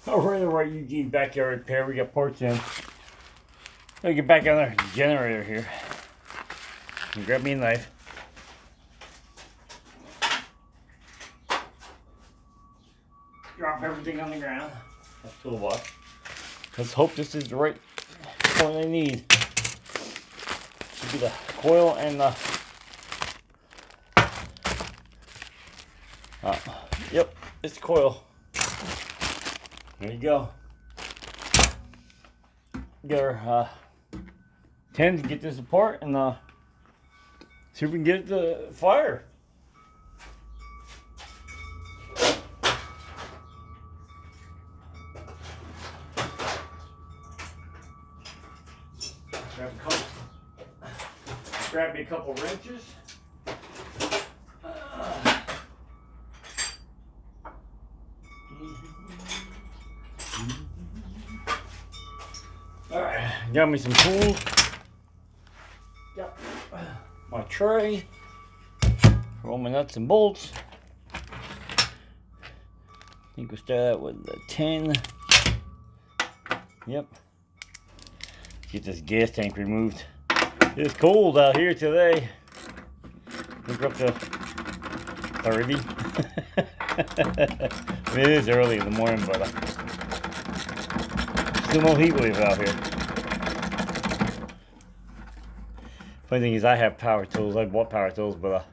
Over in the right Eugene backyard repair, we got parts in. Let me get back on our generator here. And grab me a knife. Drop everything on the ground. That's toolbox. Let's hope this is the right point I need. Should be the coil and the. Yep, it's the coil. There you go. Get our 10 to get this apart and see if we can get it to fire. Grab me a couple wrenches. Alright, got me some tools. Yep. My tray. For all my nuts and bolts. I think we'll start out with the 10. Yep. Get this gas tank removed. It's cold out here today. I think we're up to 30. It is early in the morning, but still no heat wave out here. Funny thing is, I have power tools. I bought power tools, but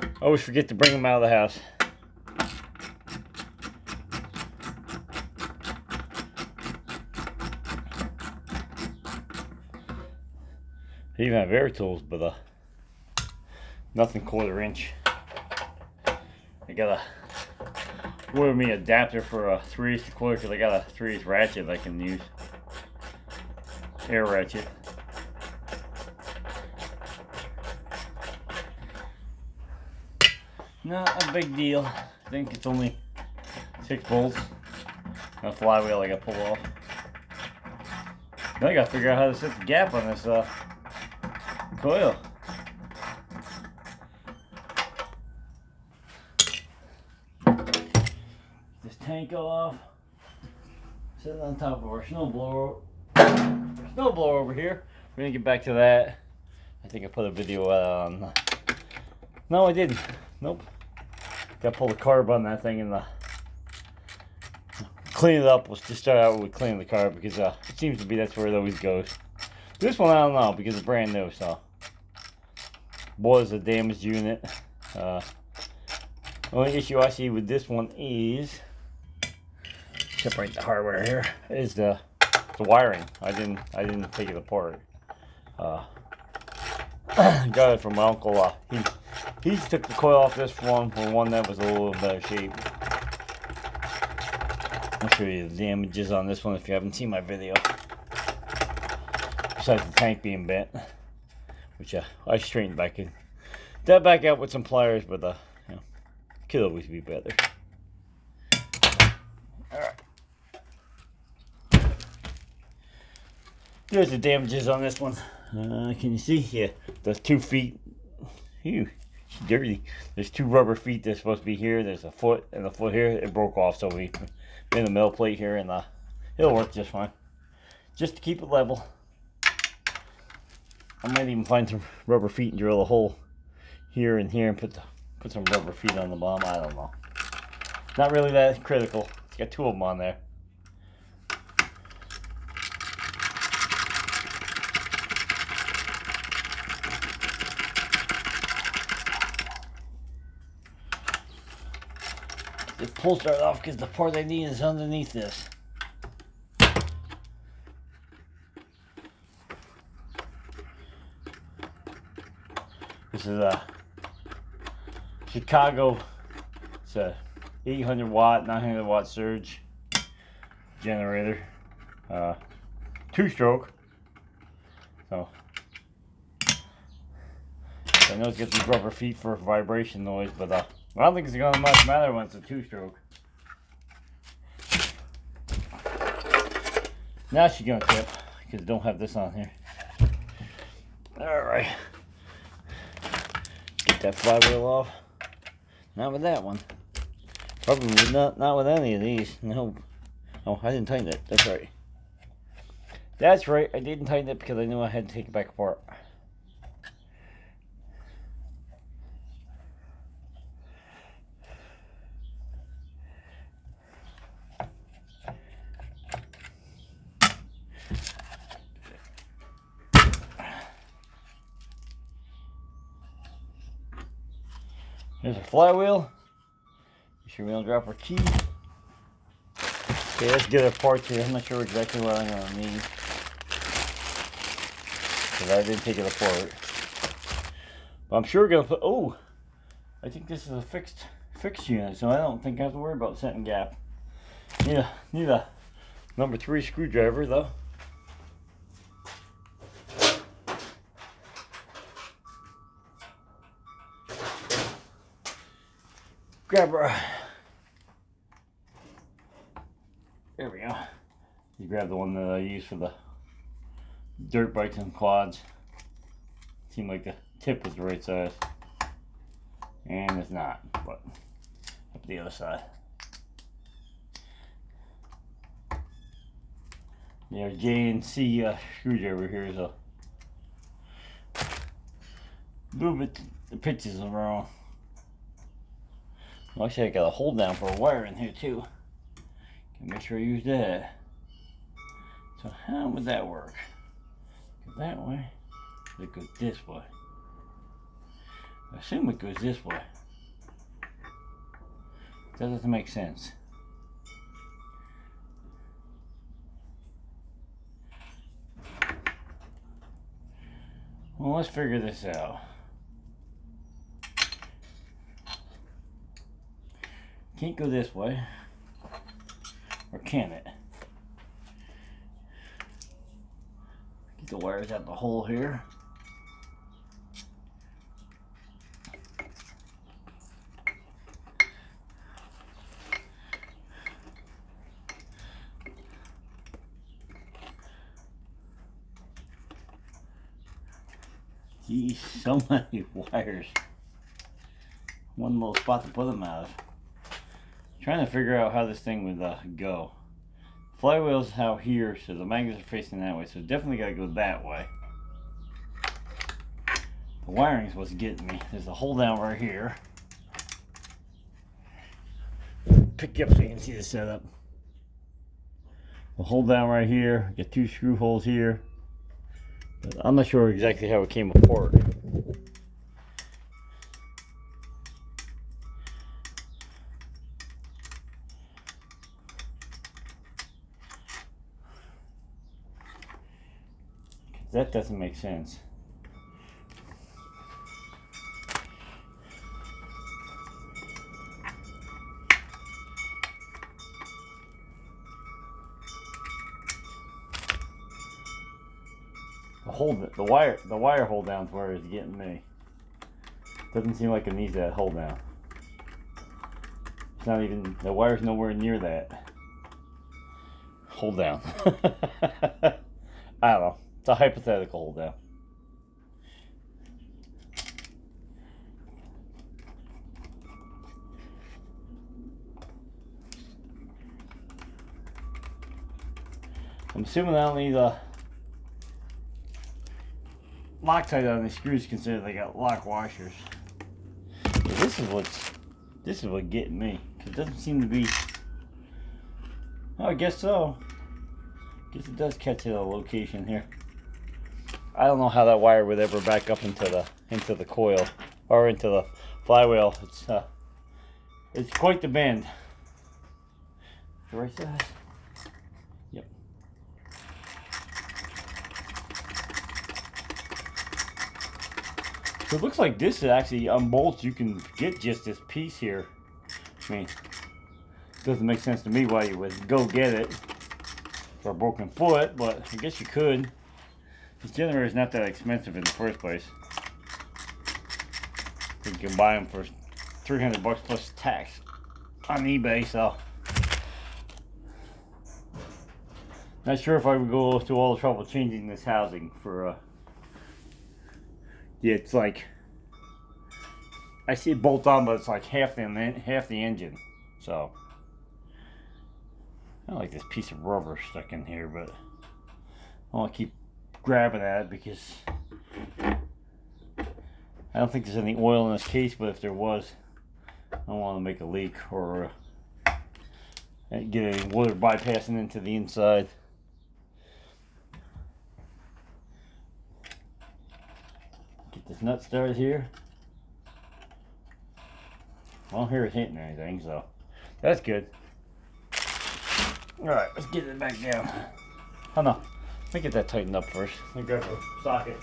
I always forget to bring them out of the house. I even have air tools, but nothing 1/4 inch. I gotta order me an adapter for a 3/8 1/4 because I got a 3/8 ratchet I can use. Air ratchet. Not a big deal. I think it's only 6 bolts. And a flywheel I gotta pull off. Now I gotta figure out how to set the gap on this coil. This tank off. Set it on top of our snowblower. Snowblower over here. We're gonna get back to that. I think I put a video on. No, I didn't. Nope. Got to pull the carb on that thing and clean it up. Let's just start out with cleaning the carb because it seems to be that's where it always goes. This one I don't know because it's brand new, so was a damaged unit. Only issue I see with this one is separate the hardware here is the wiring. I didn't take it apart. Got it from my uncle. He took the coil off this one for one that was a little better shape. I'll show you the damages on this one if you haven't seen my video. Besides the tank being bent, which I straightened back in. That back out with some pliers, but you know, could always be better. Alright. There's the damages on this one. Can you see? Yeah, there's 2 feet. Ew, it's dirty. There's 2 rubber feet that's supposed to be here. There's a foot and a foot here. It broke off, so we made a metal plate here, and it'll work just fine. Just to keep it level. I might even find some rubber feet and drill a hole here and here and put some rubber feet on the bottom. I don't know. Not really that critical. It's got 2 of them on there. This pull started off because the part I need is underneath this. This is a Chicago. It's a 800 watt, 900 watt surge generator. 2-stroke. So I know it's got these rubber feet for vibration noise, but I don't think it's gonna much matter when it's a 2-stroke. Now she's gonna tip because I don't have this on here. All right. Get that flywheel off. Not with that one. Probably not with any of these. No. Oh, I didn't tighten it. That's right. That's right. I didn't tighten it because I knew I had to take it back apart. Here's a flywheel. Make sure we don't drop our key. Okay, let's get our parts here. I'm not sure exactly what I'm going to need, because I didn't take it apart. But I'm sure we're going to put, oh, I think this is a fixed unit, so I don't think I have to worry about setting gap. Need a number 3 screwdriver though. Grab our, there we go. You grab the one that I use for the dirt bikes and quads. Seemed like the tip was the right size, and it's not, but up the other side. Yeah, J&C screwdriver here is a little bit, the pitches are wrong. Well, actually I got a hold down for a wire in here too. Can make sure I use that. So how would that work? Go that way, or it goes this way? I assume it goes this way. That doesn't make sense. Well, let's figure this out. Can't go this way. Or can it? Get the wires out the hole here. Geez, so many wires. One little spot to put them out of. Trying to figure out how this thing would go. Flywheel's out here, so the magnets are facing that way, so definitely gotta go that way. The wiring's what's getting me. There's a hold down right here. Pick you up so you can see the setup. The hold down right here. Get 2 screw holes here. But I'm not sure exactly how it came apart. That doesn't make sense. The wire hold down's where it's getting me. Doesn't seem like it needs that hold down. It's not even, the wire's nowhere near that hold down. I don't know. It's a hypothetical hold down. I'm assuming I don't need a Loctite on these screws, considering they got lock washers. But this is what getting me. It doesn't seem to be. Oh, I guess so. Guess it does catch at a location here. I don't know how that wire would ever back up into the coil or into the flywheel. It's quite the bend. The right side. Yep. So it looks like this is actually unbolts. You can get just this piece here. I mean, it doesn't make sense to me why you would go get it for a broken foot, but I guess you could. This generator is not that expensive in the first place. You can buy them for $300 plus tax on eBay, so not sure if I would go through all the trouble changing this housing for yeah, it's like, I see it bolt on, but it's like half the engine. So I like this piece of rubber stuck in here, but I want to keep grabbing at it because I don't think there's any oil in this case, but if there was, I don't want to make a leak or get any water bypassing into the inside. Get this nut started here. I don't hear it hitting anything, so that's good. Alright, let's get it back down. Oh no, let me get that tightened up first. Let me grab a socket.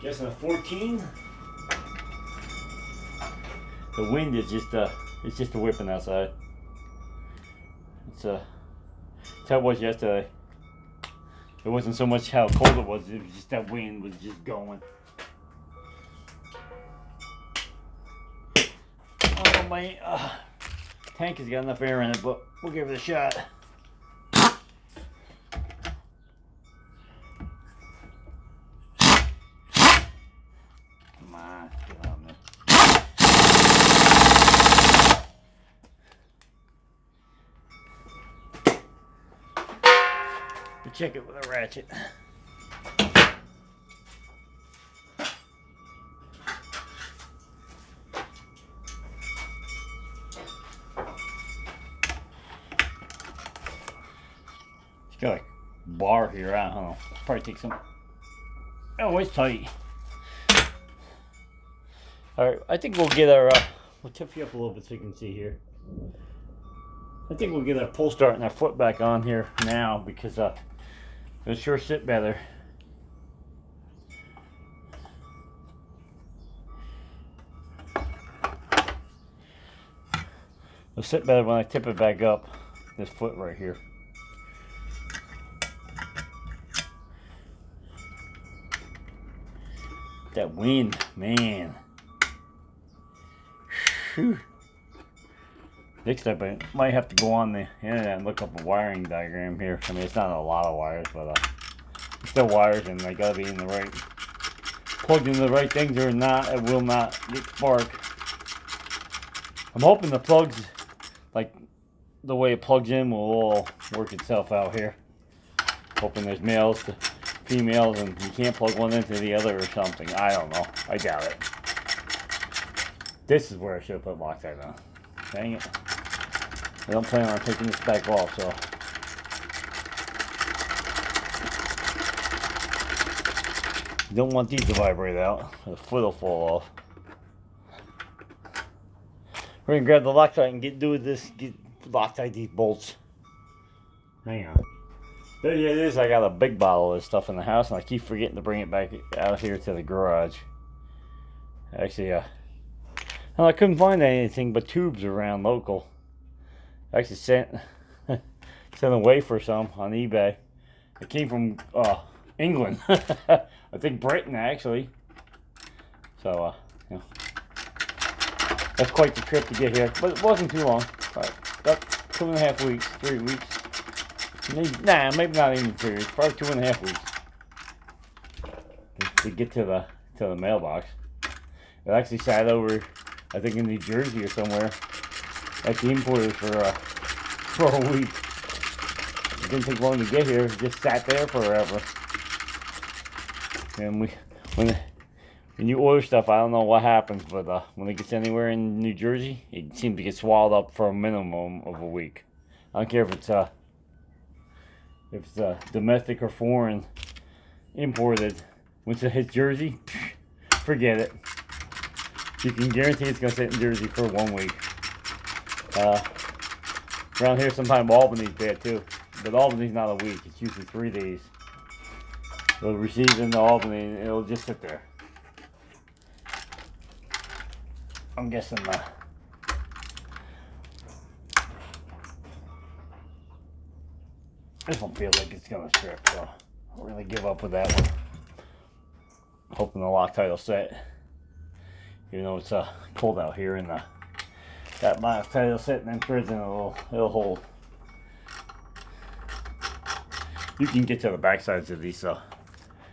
Guessing a 14. The wind is just it's just a whipping outside. It's how it was yesterday. It wasn't so much how cold it was just that wind was just going. Oh, my tank has got enough air in it, but we'll give it a shot. Come on, get on there. We'll check it with a ratchet. It's got a bar here, I don't know. Probably take some. Oh, it's tight. Alright, I think we'll get our, we'll tip you up a little bit so you can see here. I think we'll get our pull start and our foot back on here now because it'll sure sit better. It'll sit better when I tip it back up, this foot right here. That wind, man. Whew. Next up, I might have to go on the internet and look up a wiring diagram here. I mean, it's not a lot of wires, but it's still wires, and they gotta be in the right, plugged into the right things, or not, it will not get spark. I'm hoping the plugs, like the way it plugs in, will all work itself out here. Hoping there's males to females, and you can't plug one into the other or something. I don't know. I doubt it. This is where I should have put Loctite on. Dang it. I don't plan on taking this back off, so. You don't want these to vibrate out. The foot will fall off. We're gonna grab the Loctite and get Loctite these bolts. Hang on. There it is. I got a big bottle of this stuff in the house, and I keep forgetting to bring it back out here to the garage. Actually, I couldn't find anything but tubes around local. I actually sent away for some on eBay. It came from England. I think Britain, actually. So, you know, that's quite the trip to get here. But it wasn't too long. About 2.5 weeks, 3 weeks. Nah, maybe not even 3 weeks. Probably 2.5 weeks to get to the mailbox. It actually sat over, I think, in New Jersey or somewhere at the importers for a week. It didn't take long to get here. It just sat there forever. And when you order stuff, I don't know what happens, but when it gets anywhere in New Jersey, it seems to get swallowed up for a minimum of a week. I don't care if it's domestic or foreign imported. Once it hits Jersey, forget it. You can guarantee it's going to sit in Jersey for 1 week. Around here, sometimes Albany's bad too. But Albany's not a week. It's usually 3 days. It'll receive into Albany and it'll just sit there. I'm guessing this one feels like it's going to strip, so we're going to give up with that one. Hoping the Loctite will set. Even though it's cold out here, and that Loctite will sit, and then prison it'll hold. You can get to the back sides of these, so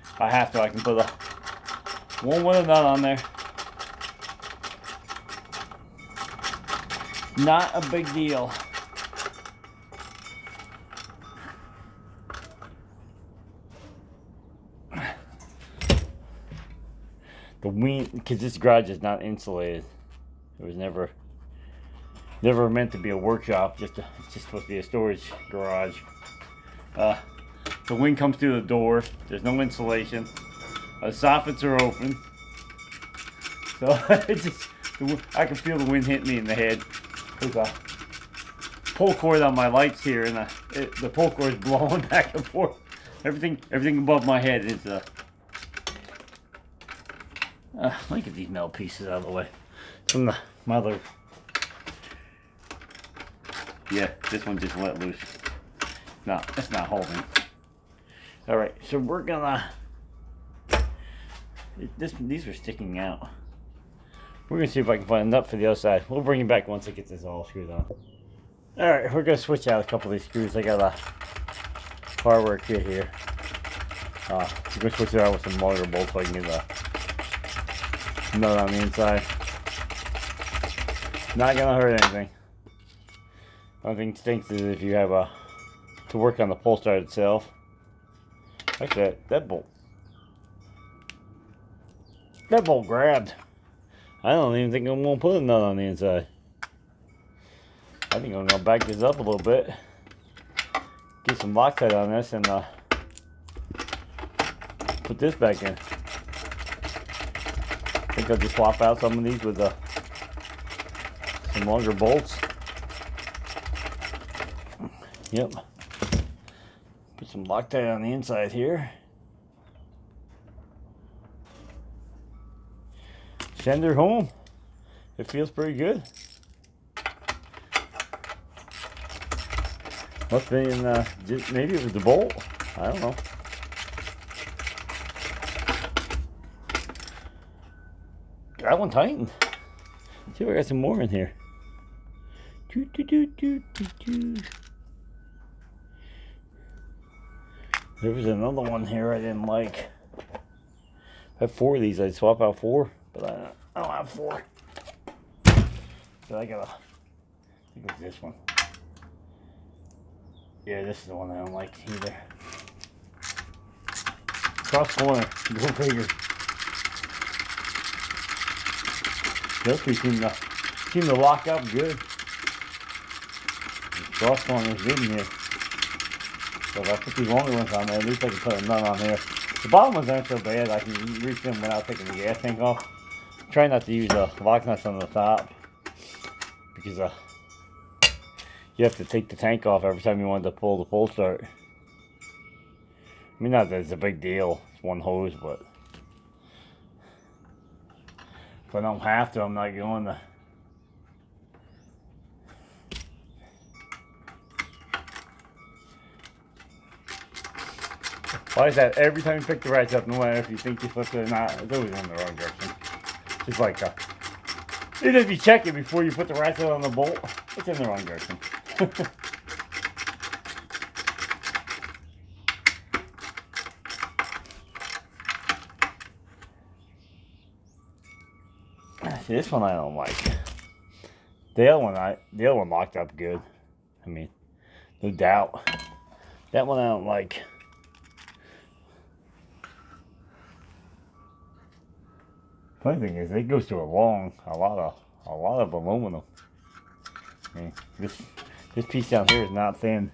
if I have to, I can put One with a nut on there. Not a big deal. The wind, because this garage is not insulated. It was never meant to be a workshop. It's just supposed to be a storage garage. The wind comes through the door. There's no insulation. The soffits are open. So I can feel the wind hitting me in the head. There's a pull cord on my lights here, and the pull cord is blowing back and forth. Everything above my head is let me get these metal pieces out of the way. From the mother. Yeah, this one just let loose. No, it's not holding. Alright, so we're gonna... These are sticking out. We're gonna see if I can find a nut for the other side. We'll bring it back once I get this all screwed on. Alright, we're gonna switch out a couple of these screws. I got a hardware kit here. We're gonna switch it out with some longer bolts so I can get a nut on the inside. Not gonna hurt anything. Only thing stinks is if you have to work on the pull start itself. Actually, that bolt grabbed. I don't even think I'm gonna put a nut on the inside. I think I'm gonna back this up a little bit, get some Loctite on this, and put this back in. I think I'll just swap out some of these with some longer bolts. Yep. Put some Loctite on the inside here. Send her home. It feels pretty good. Must be in, maybe it was the bolt. I don't know. That one tightened. Let's see if I got some more in here. There was another one here I didn't like. I have 4 of these. I'd swap out 4, but I don't have 4. So I think it was this one. Yeah, this is the one I don't like either. Cross corner, go figure. Those two seem to lock up good. Cross corner is good in here. So if I put these longer ones on there, at least I can put a nut on there. The bottom ones aren't so bad. I can reach them without taking the gas tank off. Try not to use lock nuts on the top because you have to take the tank off every time you want to pull the pull start. I mean, not that it's a big deal. It's one hose, but if I don't have to, I'm not going to. Why is that? Every time you pick the rights up, no matter if you think you flipped it or not, it's always in the wrong direction. Just like even if you check it before you put the right side on the bolt, it's in the wrong direction. See, this one I don't like. The other one locked up good. I mean, no doubt. That one I don't like. Funny thing is, it goes through a lot of aluminum. I mean, this piece down here is not thin.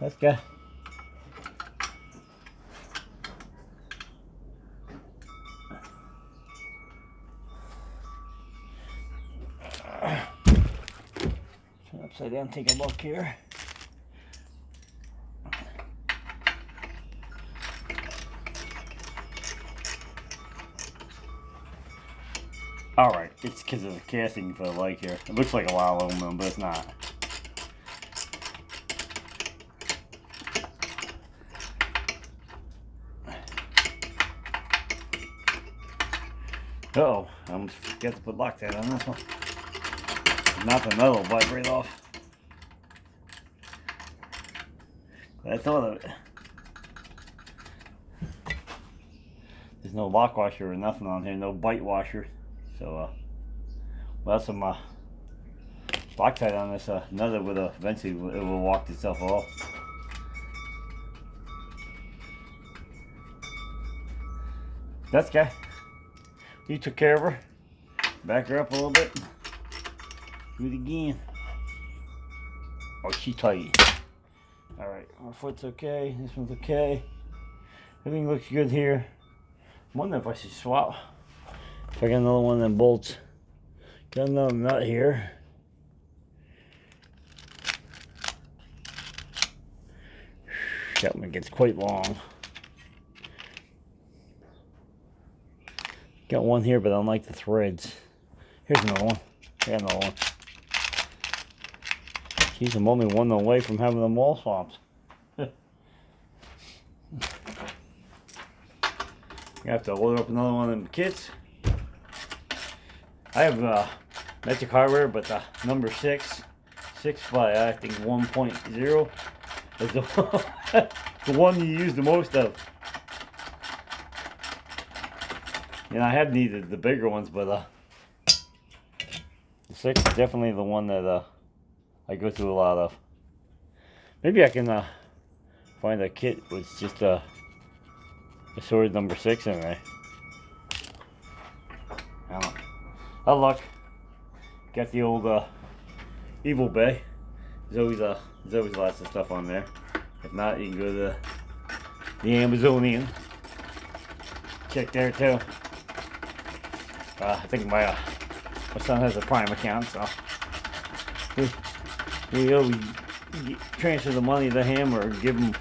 Let's go. Turn upside down, take a look here. Alright, it's because of the casting for the leg here. It looks like a lot of aluminum, but it's not. Uh-oh, I almost forgot to put Loctite on this one. Not the metal will vibrate off. I thought of it. there's no lock washer or nothing on here, no bite washer. So well, that's some Loctite on this another with eventually it will walk itself off. That's guy. You took care of her. Back her up a little bit. Do it again. Oh, she tight. Alright, our foot's okay. This one's okay. Everything looks good here. I'm wondering if I should swap. If I got another one of them bolts. Got another nut here. That one gets quite long. Got one here, but I don't like the threads. Here's another one. Got another one. Jeez, I'm only one away from having them all swamps. I have to load up another one of them kits. I have Metric Hardware, but the number 6 by I think 1.0 is the one you use the most of. And I have needed the bigger ones, but the 6 is definitely the one that I go through a lot of. Maybe I can find a kit with just a sword number 6 in there. I don't know. I'll look. Got the old Evil Bay. There's always lots of stuff on there. If not, you can go to the Amazonian. Check there too. I think my son has a Prime account, so we always transfer the money to him or give him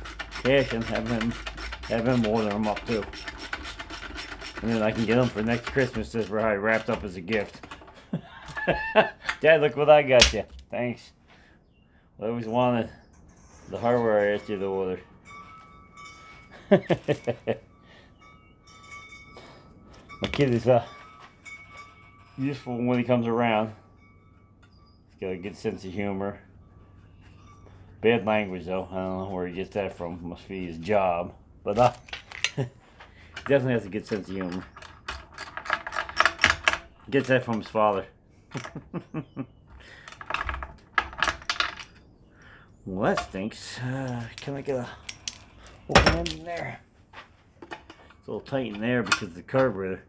cash and have him order them up too. And then I can get them for next Christmas just where I wrapped up as a gift. Dad, look what I got you. Thanks. I always wanted the hardware I asked you to order. My kid is useful when he comes around. He's got a good sense of humor. Bad language though. I don't know where he gets that from. Must be his job. But definitely has a good sense of humor. Gets that from his father. Well, that stinks. Can I get a open end in there? It's a little tight in there because of the carburetor.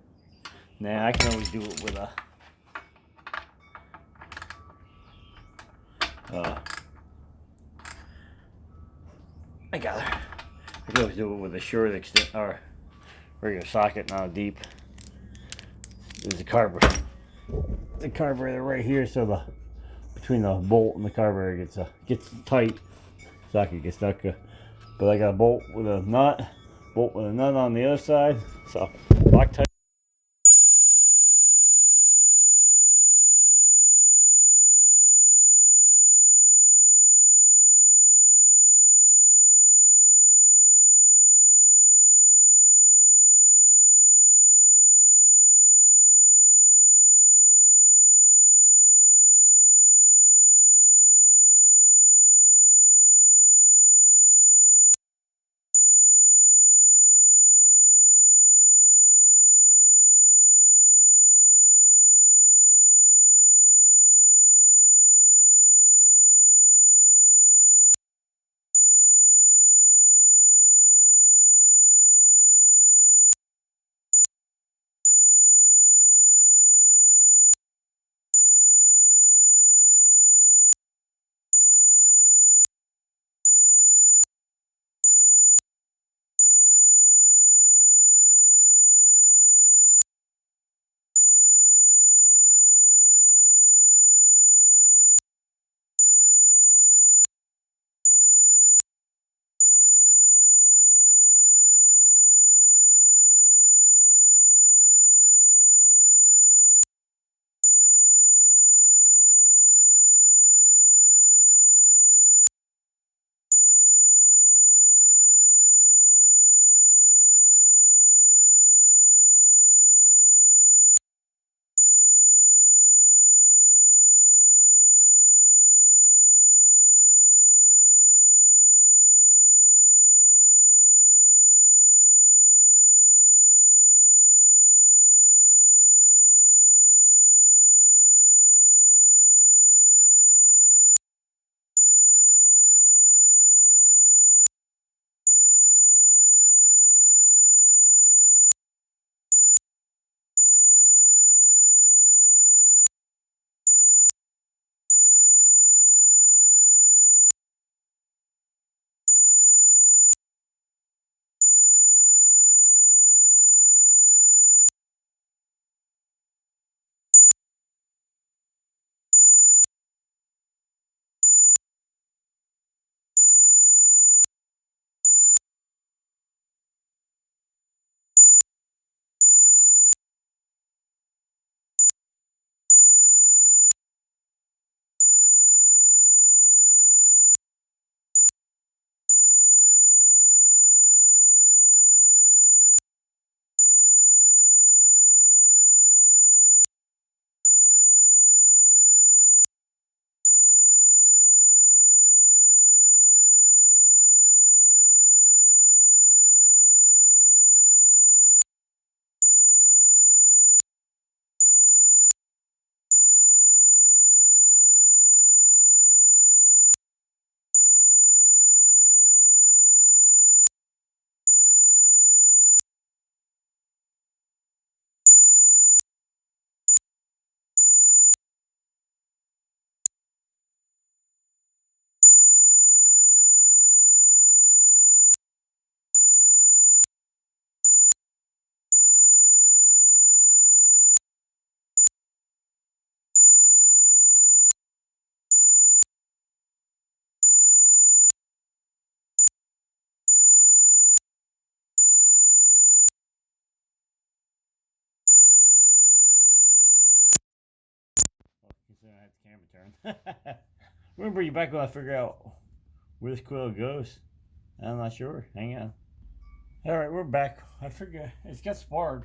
Nah, I can always do it with a I got her. I can always do it with a short extent or regular socket, not a deep. There's a carburetor. The carburetor right here, so between the bolt and the carburetor gets tight. Socket gets stuck. But I got a bolt with a nut on the other side. So Loctite. camera turned. We're gonna bring you back when I figure out where this coil goes. I'm not sure. Hang on. Alright, we're back. I figure it's got spark,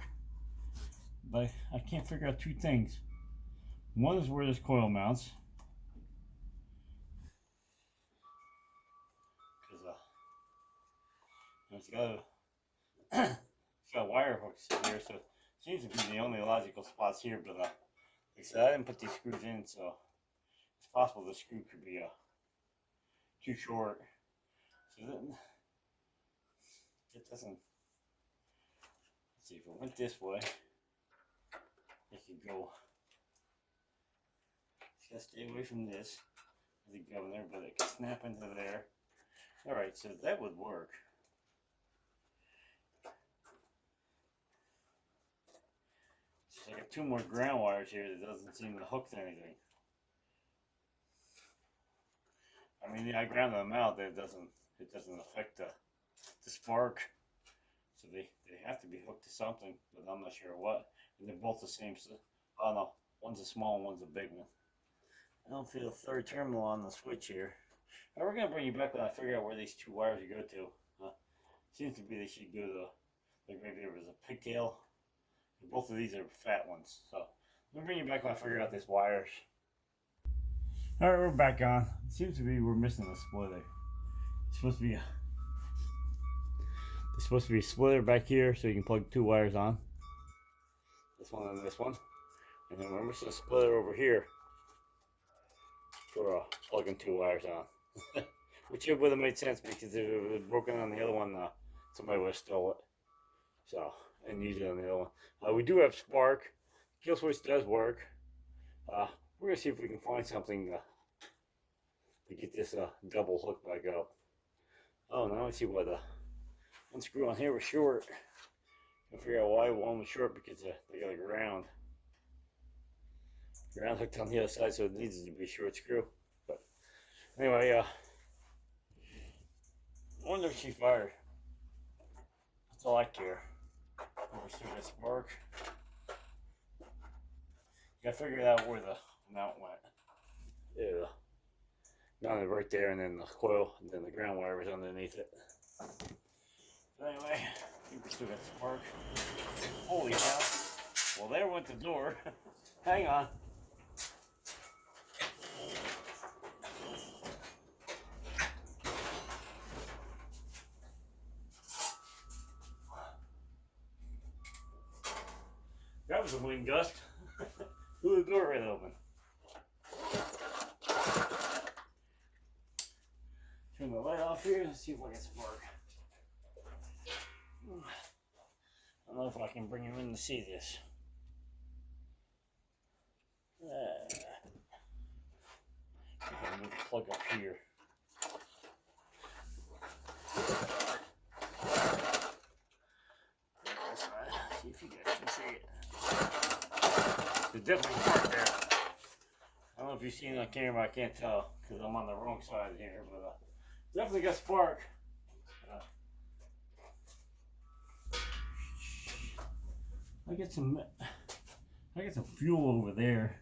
but I can't figure out two things. One is where this coil mounts. Because it's got it's got wire hooks here, so it seems to be the only logical spots here, but like I said, I didn't put these screws in, so it's possible the screw could be too short. So then it doesn't. Let's see, if it went this way, it could go. It's gotta stay away from this as it goes in there, but it can snap into there. Alright, so that would work. So I got two more ground wires here that doesn't seem to hook to anything. I mean, I grounded them out. It doesn't affect the spark. So they have to be hooked to something, but I'm not sure what. And they're both the same. Oh no, one's a small one, one's a big one. I don't feel a third terminal on the switch here. Now we're gonna bring you back when I figure out where these two wires go to. Seems to be they should go to, like maybe there was a pigtail. Both of these are fat ones. So let me bring you back when I figure out these wires. Alright, we're back on. It seems to be we're missing a splitter. It's supposed to be there's supposed to be a splitter back here so you can plug two wires on. This one and this one. And then we're missing a splitter over here for plugging two wires on. Which it would have made sense because if it was broken on the other one, somebody would have stole it. So, and use it on the other one. We do have spark. Kill switch does work. We're going to see if we can find something to get this double hook back up. Oh, now I see why the one screw on here was short. I figure out why one was short because they got a ground hooked on the other side, so it needs to be a short screw. But anyway, I wonder if she fired. That's all I care. Over through that spark. You gotta figure out where the mount went. Yeah. Mounted right there, and then the coil, and then the ground wire was underneath it. So anyway, I think we still got spark. Holy cow. Well, there went the door. Hang on. That was a wind gust. Blew the door right open. Turn the light off here and see if I can spark. I don't know if I can bring you in to see this. I'm going to plug up here. See if you guys can see it. There's definitely spark there. I don't know if you've seen it on camera, I can't tell because I'm on the wrong side here, but definitely got spark. I get some fuel over there,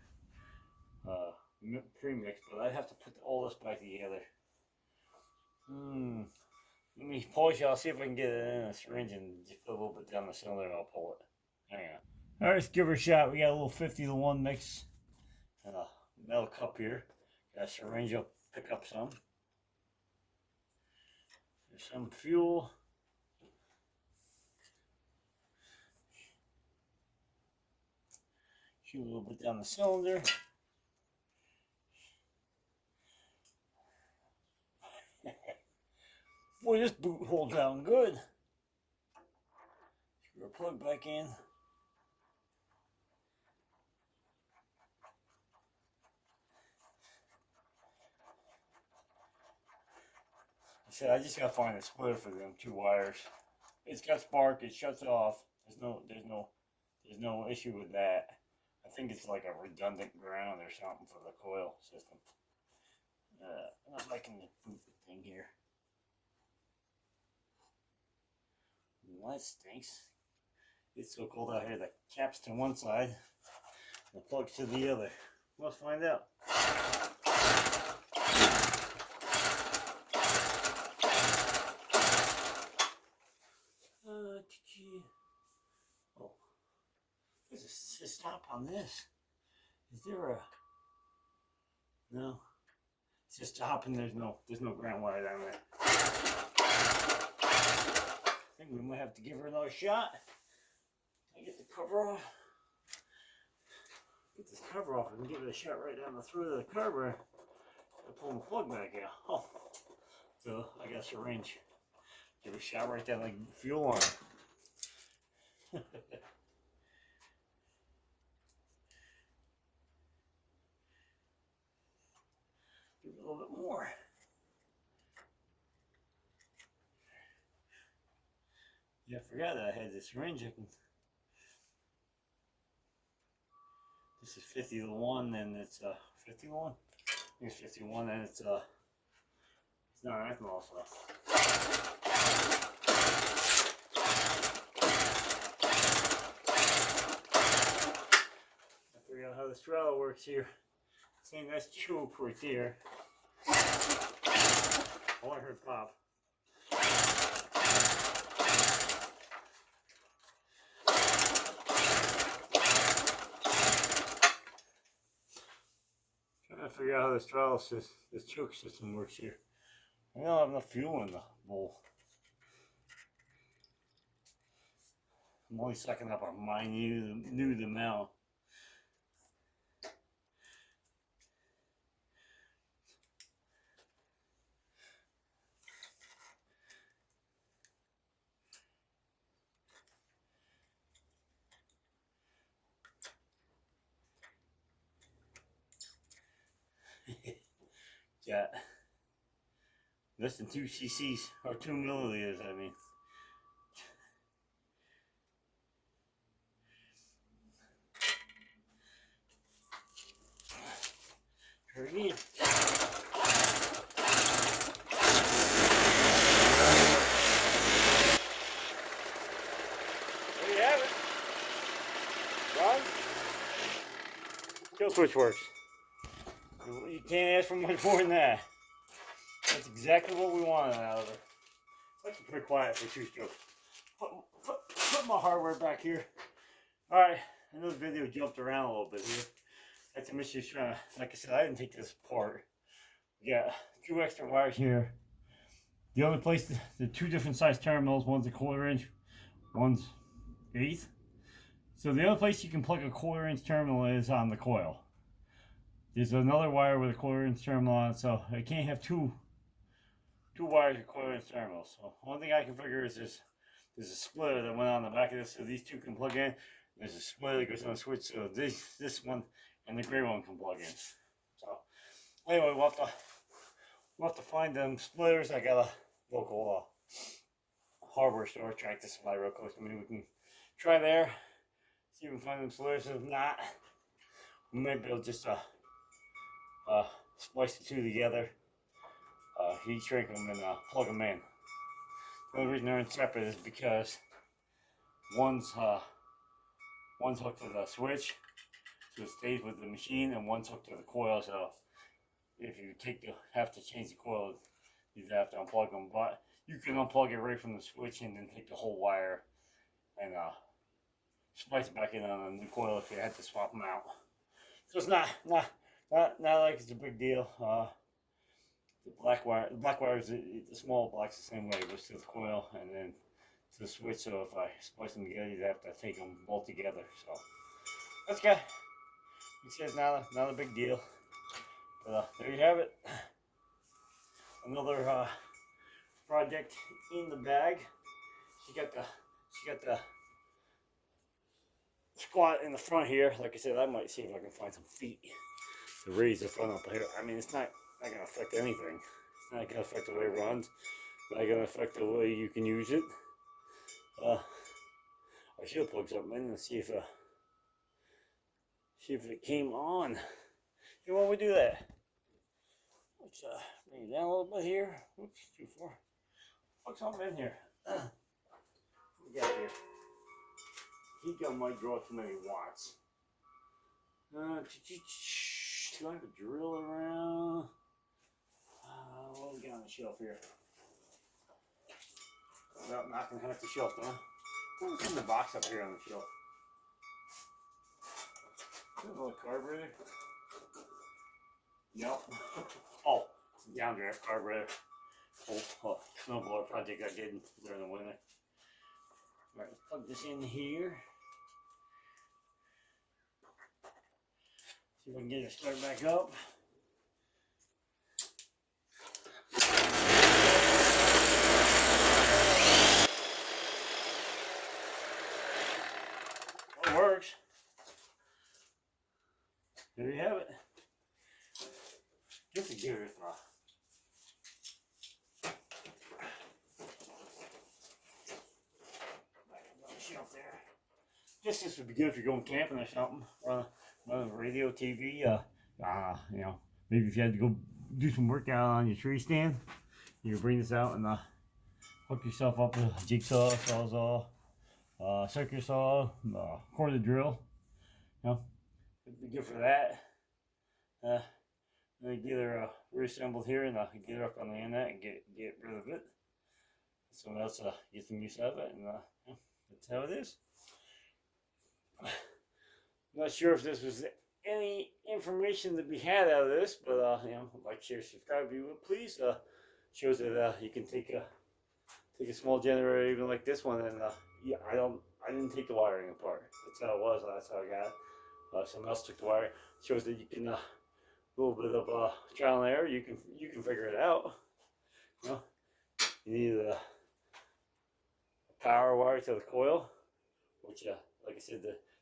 pre-mixed, but I have to put all this back together. Let me polish it. I'll see if I can get it in a syringe and just put a little bit down the cylinder and I'll pull it. Hang on. All right, let's give her a shot. We got a little 50-to-1 mix and a metal cup here. Got a syringe. I'll pick up some. There's some fuel. Shoot a little bit down the cylinder. Boy, this boot holds down good. Screw our plug back in. I just gotta find a splitter for them two wires. It's got spark. It shuts off. There's no issue with that. I think it's like a redundant ground or something for the coil system. I'm not liking the boot thing here. Well, that stinks. It's so cold out here. The cap's to one side, the plug's to the other. Let's find out. Oh, there's a stop on this. Is there a? No. It's just stop and there's no ground wire down there. I think we might have to give her another shot. I get the cover off. Get this cover off and give it a shot right down the throat of the carburetor. I pull the plug back out. Oh. So I got a syringe. Give it a shot right down like fuel on it. Give it a little bit more. Yeah, I forgot that I had this syringe. This is 50 to 1, and it's 50 to 1. I think it's 50 to 1, and it's not ethanol, so. I figured out how the straddle works here. Saying that's choke right there. I want her to pop. Trying to figure out how this straddle system, this choke system works here. I don't have enough fuel in the bowl. I'm only sucking up a minute amount. Got less than 2 cc's, or 2 milliliters, I mean. Try again. There you have it. Run. Kill switch works. You can't ask for much more than that. That's exactly what we wanted out of it. It's actually pretty quiet for 2-stroke. Put my hardware back here. Alright, I know the video jumped around a little bit here. That's a mission trying to, like I said, I didn't take this apart. We got 2 extra wires here. The other place, the 2 different size terminals, one's a 1/4 inch, one's 1/8. So the other place you can plug a 1/4 inch terminal is on the coil. There's another wire with a 1/4 inch terminal on it, so I can't have two wires with 1/4 inch terminals. So one thing I can figure is there's a splitter that went on the back of this, so these 2 can plug in. There's a splitter that goes on the switch, so this one and the gray one can plug in. So anyway, we'll have to find them splitters. I got a local hardware store, Tractor Supply, real close to me. We can try there, see if we can find them splitters. If not, we might be able to just splice the 2 together, heat shrink them, and plug them in. The only reason they're in separate is because one's hooked to the switch, so it stays with the machine, and one's hooked to the coil. So if you have to change the coil, you have to unplug them. But you can unplug it right from the switch and then take the whole wire and splice it back in on a new coil if you had to swap them out. So it's not like it's a big deal. The black wire is the small black's the same way. It goes to the coil and then to the switch. So if I splice them together, you'd have to take them both together. So that's good. It's not a big deal. But there you have it. Another project in the bag. She got the squat in the front here. Like I said, I might see if I can find some feet to raise the front up here. I mean, it's not going to affect anything. It's not going to affect the way it runs. It's not going to affect the way you can use it. I should plug something in and see if it came on. You want we do that? Let's bring it down a little bit here. Oops, too far. Plug something in here. What we got here? Heat gun might draw too many watts. Do I have a drill around? What do we got on the shelf here? Without knocking half the shelf down. What's in the box up here on the shelf? Is that a little carburetor? Yep. Oh, it's a downdraft carburetor. Oh, snowblower project I did during the winter. Alright, let's plug this in here. See if I can get it started back up. Well, it works. There you have it. Just a give it a shelf there. This would be good if you're going camping or something. Run radio, TV. You know, maybe if you had to go do some workout on your tree stand, you can bring this out and hook yourself up with a jigsaw, sawzall, circular saw, quarter drill. You know, it'd be good for that. Then get her reassembled here and get her up on the internet and get rid of it. Someone else get some use out of it, and yeah, that's how it is. Not sure if this was any information to be had out of this, but you know, like, share, subscribe if you would, please. Shows that you can take a small generator even like this one, and yeah, I didn't take the wiring apart. That's how it was. That's how I got it. Someone else took the wire. Shows that you can a little bit of trial and error. You can figure it out. You know, you need a power wire to the coil, which like I said,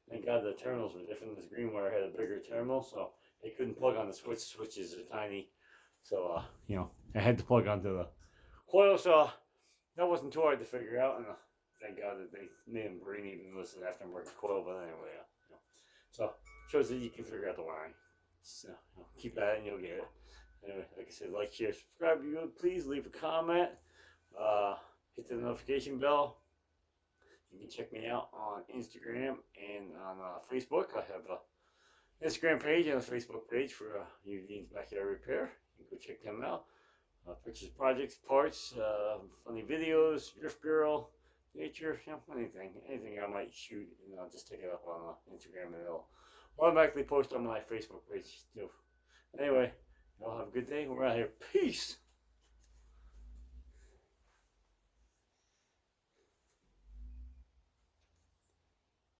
thank God the terminals were different. This green wire had a bigger terminal, so they couldn't plug on the switch. Switches are tiny, so you know, I had to plug onto the coil. So that wasn't too hard to figure out, and thank God that they made them green even with an aftermarket coil. But anyway, you know, so shows that you can figure out the wiring. So you know, keep at it and you'll get it. Anyway, like I said, like, share, subscribe if you would, please. Leave a comment. Hit the notification bell. You can check me out on Instagram and on Facebook. I have an Instagram page and a Facebook page for Eugene's Backyard Repair. You can go check them out. Pictures, projects, parts, funny videos, Drift Girl, nature, you know, anything I might shoot, and I'll just take it up on Instagram, and it'll automatically post on my Facebook page too. Anyway, y'all have a good day. We're out here. Peace.